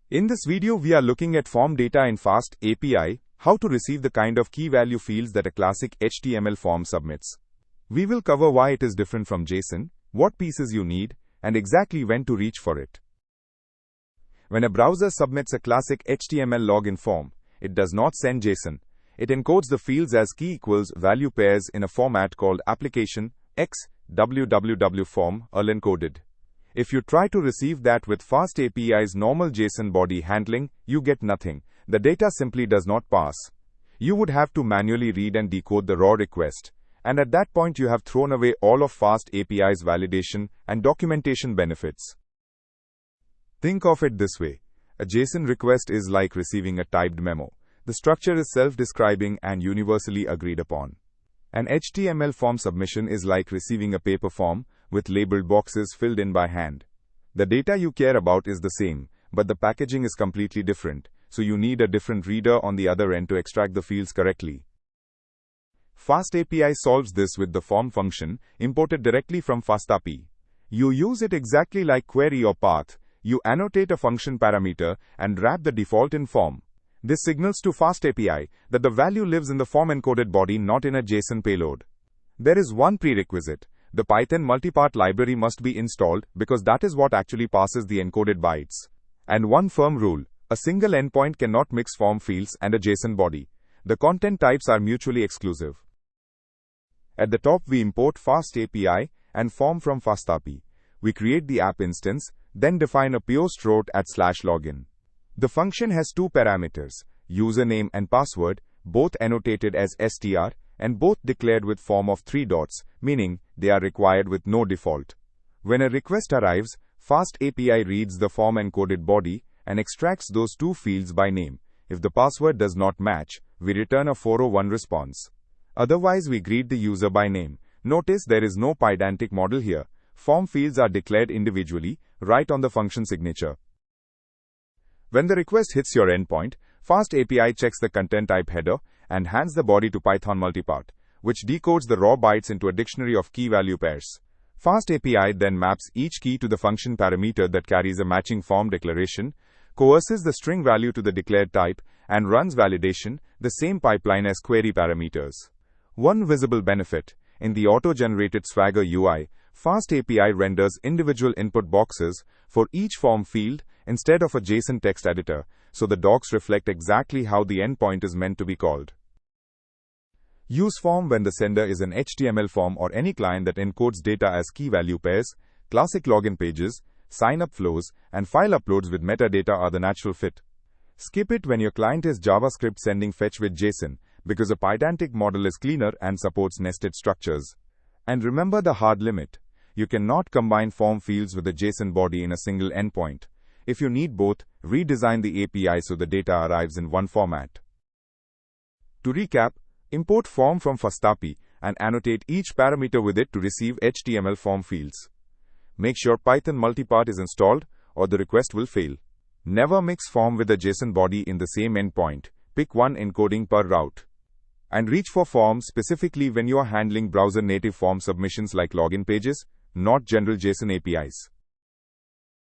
In this video, we are looking at form data in FastAPI, how to receive the kind of key value fields that a classic HTML form submits. We will cover why it is different from JSON, what pieces you need, and exactly when to reach for it. When a browser submits a classic HTML login form, it does not send JSON. It encodes the fields as key equals value pairs in a format called application x www form encoded. If you try to receive that with FastAPI's normal JSON body handling, you get nothing. The data simply does not pass. You would have to manually read and decode the raw request, and at that point you have thrown away all of FastAPI's validation and documentation benefits. Think of it this way. A JSON request is like receiving a typed memo. The structure is self-describing and universally agreed upon. An HTML form submission is like receiving a paper form with labeled boxes filled in by hand. The data you care about is the same, but the packaging is completely different, so you need a different reader on the other end to extract the fields correctly. FastAPI solves this with the form function, imported directly from FastAPI. You use it exactly like query or path. You annotate a function parameter and wrap the default in form. This signals to FastAPI that the value lives in the form-encoded body, not in a JSON payload. There is one prerequisite. The python-multipart library must be installed because that is what actually passes the encoded bytes. And one firm rule: a single endpoint cannot mix form fields and a JSON body. The content types are mutually exclusive. At the top, we import FastAPI and form from FastAPI. We create the app instance, then define a post route at /login. The function has two parameters, username and password, both annotated as str, and both declared with form of 3 dots, meaning they are required with no default. When a request arrives, FastAPI reads the form-encoded body and extracts those two fields by name. If the password does not match, we return a 401 response. Otherwise, we greet the user by name. Notice there is no Pydantic model here. Form fields are declared individually, right on the function signature. When the request hits your endpoint, FastAPI checks the content type header and hands the body to python-multipart, which decodes the raw bytes into a dictionary of key value pairs. FastAPI then maps each key to the function parameter that carries a matching form declaration, coerces the string value to the declared type, and runs validation, the same pipeline as query parameters. One visible benefit: in the auto-generated Swagger UI, FastAPI renders individual input boxes for each form field instead of a JSON text editor, so the docs reflect exactly how the endpoint is meant to be called. Use form when the sender is an HTML form or any client that encodes data as key value pairs. Classic login pages, sign-up flows, and file uploads with metadata are the natural fit. Skip it when your client is JavaScript sending fetch with JSON, because a Pydantic model is cleaner and supports nested structures. And remember the hard limit. You cannot combine form fields with a JSON body in a single endpoint. If you need both, redesign the API so the data arrives in one format. To recap, import form from FastAPI and annotate each parameter with it to receive HTML form fields. Make sure python-multipart is installed or the request will fail. Never mix form with a JSON body in the same endpoint. Pick one encoding per route. And reach for form specifically when you are handling browser-native form submissions like login pages, not general JSON APIs.